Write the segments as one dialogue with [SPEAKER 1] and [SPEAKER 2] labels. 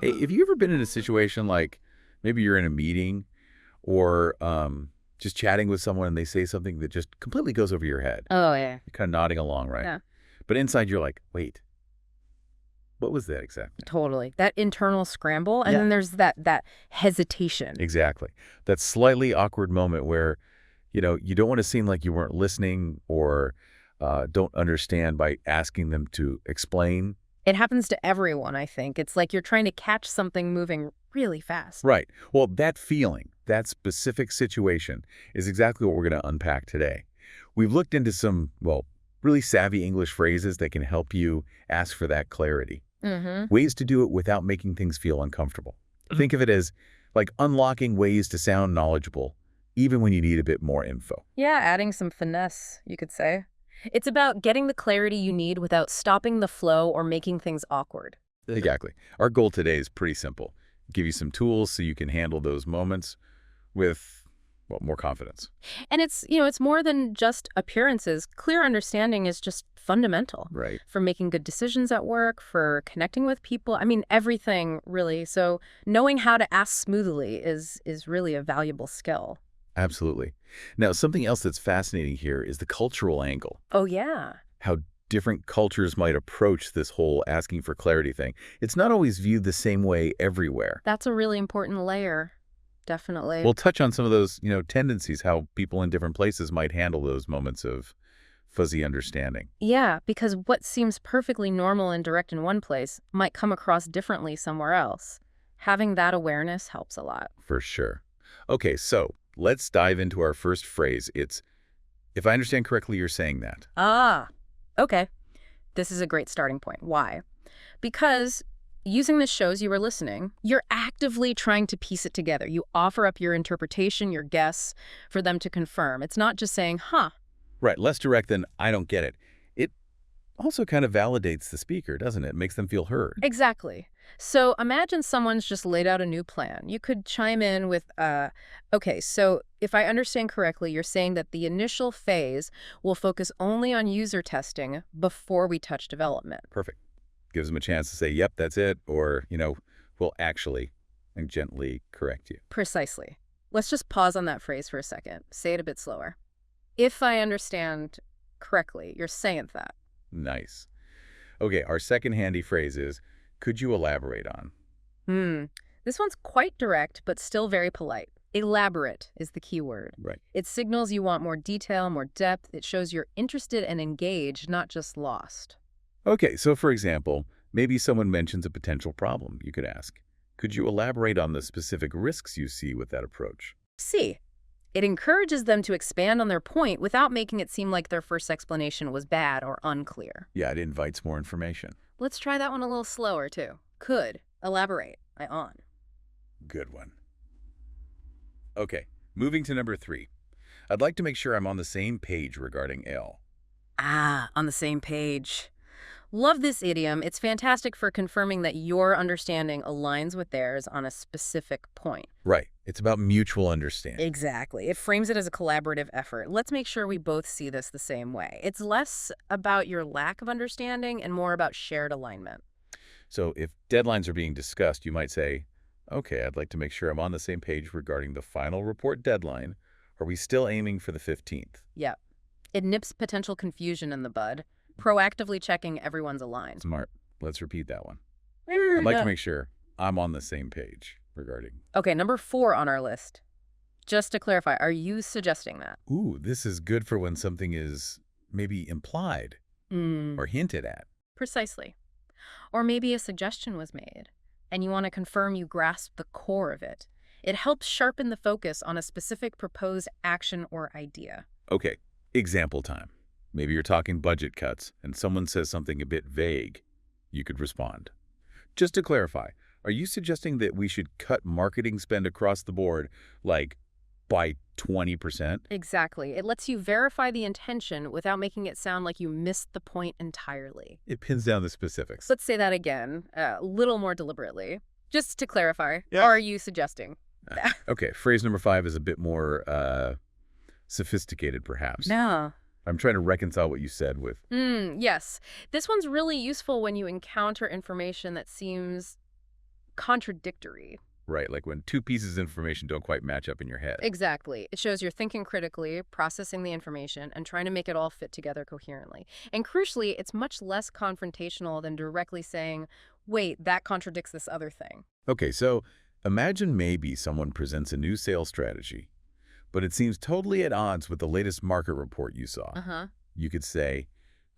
[SPEAKER 1] Hey, have you ever been in a situation like maybe you're in a meeting or just chatting with someone and they say something that just completely goes over your head?
[SPEAKER 2] Oh, yeah.
[SPEAKER 1] You're kind of nodding along, right?
[SPEAKER 2] Yeah,
[SPEAKER 1] But inside you're like, wait, what was that exactly?
[SPEAKER 2] totally. That internal scramble, and
[SPEAKER 1] Yeah.
[SPEAKER 2] then there's that hesitation.
[SPEAKER 1] Exactly. That slightly awkward moment where, you don't want to seem like you weren't listening or don't understand by asking them to explain.
[SPEAKER 2] It happens to everyone, I think. It's like you're trying to catch something moving really fast.
[SPEAKER 1] Right. Well, that feeling, that specific situation is exactly what we're going to unpack today. We've looked into some, well, really savvy English phrases that can help you ask for that clarity.
[SPEAKER 2] Mm-hmm.
[SPEAKER 1] Ways to do it without making things feel uncomfortable. Think of it as like unlocking ways to sound knowledgeable, even when you need a bit more info.
[SPEAKER 2] Yeah, adding some finesse, you could say. It's about getting the clarity you need without stopping the flow or making things awkward.
[SPEAKER 1] Exactly. Our goal today is pretty simple. Give you some tools so you can handle those moments with, well, more confidence.
[SPEAKER 2] And it's more than just appearances. Clear understanding is just fundamental
[SPEAKER 1] Right.
[SPEAKER 2] for making good decisions at work, for connecting with people. I mean, everything really. So knowing how to ask smoothly is really a valuable skill.
[SPEAKER 1] Absolutely. Now, something else that's fascinating here is the cultural angle,
[SPEAKER 2] Oh, yeah.
[SPEAKER 1] how different cultures might approach this whole asking for clarity thing. It's not always viewed the same way everywhere.
[SPEAKER 2] That's a really important layer. Definitely.
[SPEAKER 1] We'll touch on some of those, tendencies, how people in different places might handle those moments of fuzzy understanding.
[SPEAKER 2] Yeah, because what seems perfectly normal and direct in one place might come across differently somewhere else. Having that awareness helps a lot.
[SPEAKER 1] For sure. Okay, so let's dive into our first phrase. It's, if I understand correctly, you're saying that.
[SPEAKER 2] Ah, okay. This is a great starting point. Why? Because using this shows you were listening. You're actively trying to piece it together. You offer up your interpretation, your guess, for them to confirm. It's not just saying, huh.
[SPEAKER 1] Right, less direct than I don't get it. It also kind of validates the speaker, doesn't it? Makes them feel heard.
[SPEAKER 2] Exactly. So imagine someone's just laid out a new plan. You could chime in with, okay, so if I understand correctly, you're saying that the initial phase will focus only on user testing before we touch development.
[SPEAKER 1] Perfect. Gives them a chance to say, yep, that's it, or, we'll actually and gently correct you.
[SPEAKER 2] Precisely. Let's just pause on that phrase for a second. Say it a bit slower. If I understand correctly, you're saying that.
[SPEAKER 1] Nice. Okay, our second handy phrase is, could you elaborate on?
[SPEAKER 2] This one's quite direct, but still very polite. Elaborate is the key word.
[SPEAKER 1] Right.
[SPEAKER 2] It signals you want more detail, more depth. It shows you're interested and engaged, not just lost.
[SPEAKER 1] Okay, so for example, maybe someone mentions a potential problem. You could ask, could you elaborate on the specific risks you see with that approach?
[SPEAKER 2] C. It encourages them to expand on their point without making it seem like their first explanation was bad or unclear.
[SPEAKER 1] Yeah, it invites more information.
[SPEAKER 2] Let's try that one a little slower, too. Could. Elaborate. On.
[SPEAKER 1] Good one. Okay, moving to number 3. I'd like to make sure I'm on the same page regarding L.
[SPEAKER 2] Ah, on the same page. Love this idiom. It's fantastic for confirming that your understanding aligns with theirs on a specific point.
[SPEAKER 1] Right. It's about mutual understanding.
[SPEAKER 2] Exactly. It frames it as a collaborative effort. Let's make sure we both see this the same way. It's less about your lack of understanding and more about shared alignment.
[SPEAKER 1] So if deadlines are being discussed, you might say, okay, I'd like to make sure I'm on the same page regarding the final report deadline. Are we still aiming for the 15th?
[SPEAKER 2] Yep. It nips potential confusion in the bud, proactively checking everyone's aligned.
[SPEAKER 1] Smart. Let's repeat that one. I'd like to make sure I'm on the same page regarding.
[SPEAKER 2] Okay, number 4 on our list. Just to clarify, are you suggesting that?
[SPEAKER 1] Ooh, this is good for when something is maybe implied or hinted at.
[SPEAKER 2] Precisely. Or maybe a suggestion was made, and you want to confirm you grasp the core of it. It helps sharpen the focus on a specific proposed action or idea.
[SPEAKER 1] Okay, example time. Maybe you're talking budget cuts and someone says something a bit vague. You could respond. Just to clarify, are you suggesting that we should cut marketing spend across the board, like by 20%?
[SPEAKER 2] Exactly. It lets you verify the intention without making it sound like you missed the point entirely.
[SPEAKER 1] It pins down the specifics.
[SPEAKER 2] Let's say that again, a little more deliberately. Just to clarify,
[SPEAKER 1] Yeah.
[SPEAKER 2] Are you suggesting?
[SPEAKER 1] Okay, phrase number 5 is a bit more sophisticated, perhaps.
[SPEAKER 2] No.
[SPEAKER 1] I'm trying to reconcile what you said with.
[SPEAKER 2] Yes. This one's really useful when you encounter information that seems contradictory.
[SPEAKER 1] Right, like when two pieces of information don't quite match up in your head.
[SPEAKER 2] Exactly. It shows you're thinking critically, processing the information, and trying to make it all fit together coherently. And crucially, it's much less confrontational than directly saying, wait, that contradicts this other thing.
[SPEAKER 1] Okay, so imagine maybe someone presents a new sales strategy, but it seems totally at odds with the latest market report you saw.
[SPEAKER 2] Uh-huh.
[SPEAKER 1] You could say,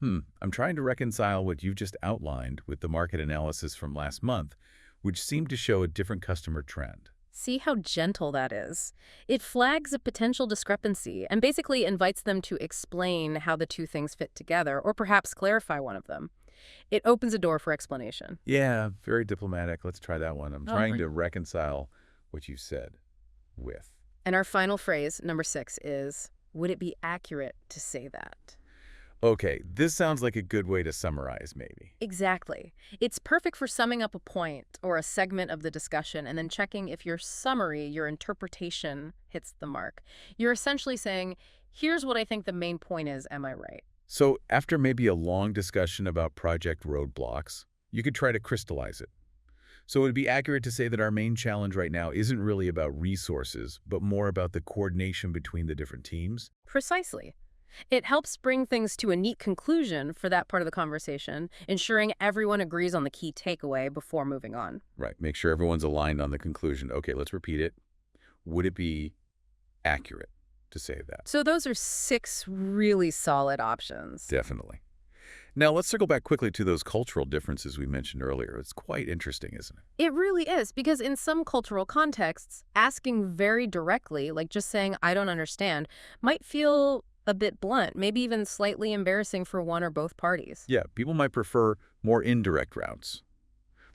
[SPEAKER 1] I'm trying to reconcile what you've just outlined with the market analysis from last month, which seemed to show a different customer trend.
[SPEAKER 2] See how gentle that is. It flags a potential discrepancy and basically invites them to explain how the two things fit together, or perhaps clarify one of them. It opens a door for explanation.
[SPEAKER 1] Yeah, very diplomatic. Let's try that one. I'm
[SPEAKER 2] Oh,
[SPEAKER 1] trying
[SPEAKER 2] great.
[SPEAKER 1] to reconcile what you said with.
[SPEAKER 2] And our final phrase, number 6, is, would it be accurate to say that?
[SPEAKER 1] Okay, this sounds like a good way to summarize, maybe.
[SPEAKER 2] Exactly. It's perfect for summing up a point or a segment of the discussion and then checking if your summary, your interpretation, hits the mark. You're essentially saying, here's what I think the main point is, am I right?
[SPEAKER 1] So after maybe a long discussion about project roadblocks, you could try to crystallize it. So it would be accurate to say that our main challenge right now isn't really about resources, but more about the coordination between the different teams.
[SPEAKER 2] Precisely. It helps bring things to a neat conclusion for that part of the conversation, ensuring everyone agrees on the key takeaway before moving on.
[SPEAKER 1] Right, make sure everyone's aligned on the conclusion. Okay, let's repeat it. Would it be accurate to say that?
[SPEAKER 2] So those are 6 really solid options.
[SPEAKER 1] Definitely. Now, let's circle back quickly to those cultural differences we mentioned earlier. It's quite interesting, isn't it?
[SPEAKER 2] It really is, because in some cultural contexts, asking very directly, like just saying, I don't understand, might feel a bit blunt, maybe even slightly embarrassing for one or both parties.
[SPEAKER 1] Yeah, people might prefer more indirect routes,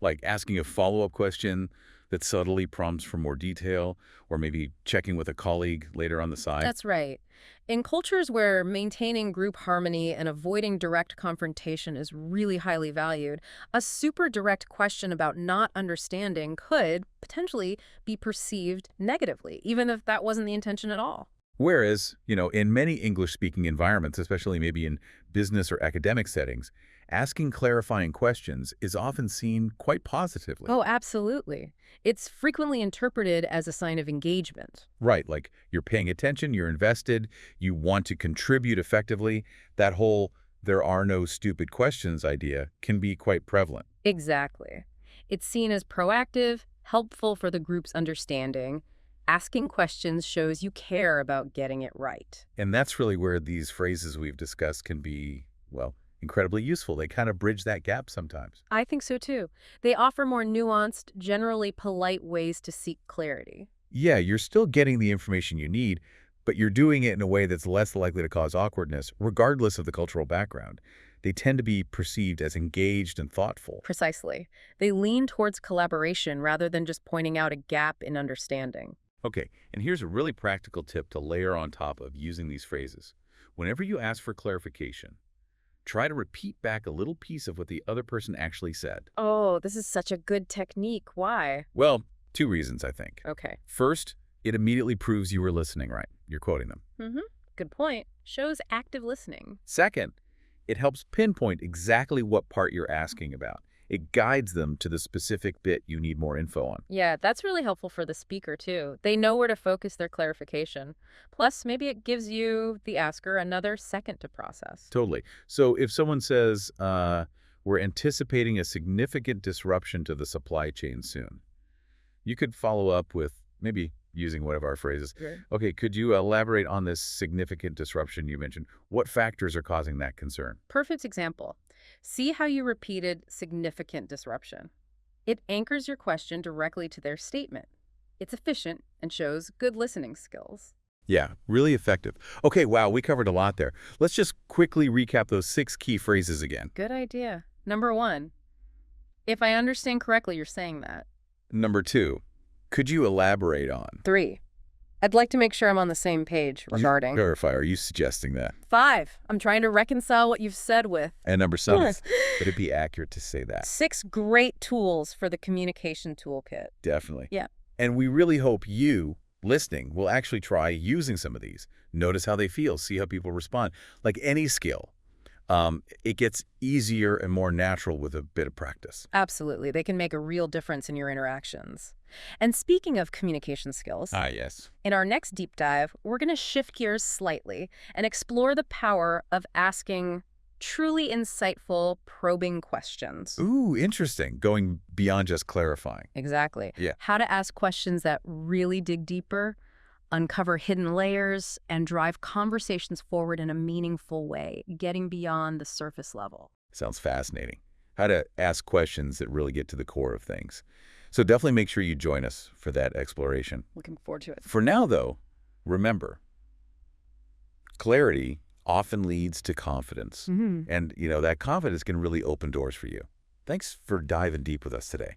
[SPEAKER 1] like asking a follow-up question that subtly prompts for more detail, or maybe checking with a colleague later on the side.
[SPEAKER 2] That's right. In cultures where maintaining group harmony and avoiding direct confrontation is really highly valued, a super direct question about not understanding could potentially be perceived negatively, even if that wasn't the intention at all.
[SPEAKER 1] Whereas, in many English-speaking environments, especially maybe in business or academic settings, asking clarifying questions is often seen quite positively.
[SPEAKER 2] Oh, absolutely. It's frequently interpreted as a sign of engagement.
[SPEAKER 1] Right, like you're paying attention, you're invested, you want to contribute effectively. That whole there are no stupid questions idea can be quite prevalent.
[SPEAKER 2] Exactly. It's seen as proactive, helpful for the group's understanding. Asking questions shows you care about getting it right.
[SPEAKER 1] And that's really where these phrases we've discussed can be, well, incredibly useful. They kind of bridge that gap sometimes.
[SPEAKER 2] I think so too. They offer more nuanced, generally polite ways to seek clarity.
[SPEAKER 1] Yeah, you're still getting the information you need, but you're doing it in a way that's less likely to cause awkwardness, regardless of the cultural background. They tend to be perceived as engaged and thoughtful.
[SPEAKER 2] Precisely. They lean towards collaboration rather than just pointing out a gap in understanding.
[SPEAKER 1] Okay, and here's a really practical tip to layer on top of using these phrases. Whenever you ask for clarification, try to repeat back a little piece of what the other person actually said.
[SPEAKER 2] Oh, this is such a good technique. Why?
[SPEAKER 1] Well, 2 reasons, I think.
[SPEAKER 2] Okay.
[SPEAKER 1] First, it immediately proves you were listening right. You're quoting them.
[SPEAKER 2] Good point. Shows active listening.
[SPEAKER 1] Second, it helps pinpoint exactly what part you're asking about. It guides them to the specific bit you need more info on.
[SPEAKER 2] Yeah, that's really helpful for the speaker, too. They know where to focus their clarification. Plus, maybe it gives you, the asker, another second to process.
[SPEAKER 1] Totally. So if someone says, we're anticipating a significant disruption to the supply chain soon, you could follow up with maybe using one of our phrases.
[SPEAKER 2] Right.
[SPEAKER 1] Okay, could you elaborate on this significant disruption you mentioned? What factors are causing that concern?
[SPEAKER 2] Perfect example. See how you repeated significant disruption. It anchors your question directly to their statement. It's efficient and shows good listening skills.
[SPEAKER 1] Yeah, really effective. Okay, wow, we covered a lot there. Let's just quickly recap those 6 key phrases again.
[SPEAKER 2] Good idea. Number 1, if I understand correctly, you're saying that.
[SPEAKER 1] Number 2, could you elaborate on?
[SPEAKER 2] 3, I'd like to make sure I'm on the same page regarding.
[SPEAKER 1] Verify, are you suggesting that?
[SPEAKER 2] 5, I'm trying to reconcile what you've said with.
[SPEAKER 1] And number 7, would it be accurate to say that?
[SPEAKER 2] 6 great tools for the communication toolkit.
[SPEAKER 1] Definitely.
[SPEAKER 2] Yeah.
[SPEAKER 1] And we really hope you, listening, will actually try using some of these. Notice how they feel, see how people respond. Like any skill, It gets easier and more natural with a bit of practice.
[SPEAKER 2] Absolutely. They can make a real difference in your interactions. And speaking of communication skills,
[SPEAKER 1] Ah, yes.
[SPEAKER 2] in our next deep dive, we're going to shift gears slightly and explore the power of asking truly insightful, probing questions.
[SPEAKER 1] Ooh, interesting. Going beyond just clarifying.
[SPEAKER 2] Exactly.
[SPEAKER 1] Yeah.
[SPEAKER 2] How to ask questions that really dig deeper, uncover hidden layers, and drive conversations forward in a meaningful way, getting beyond the surface level.
[SPEAKER 1] Sounds fascinating. How to ask questions that really get to the core of things. So definitely make sure you join us for that exploration.
[SPEAKER 2] Looking forward to it.
[SPEAKER 1] For now, though, remember, clarity often leads to confidence. And, that confidence can really open doors for you. Thanks for diving deep with us today.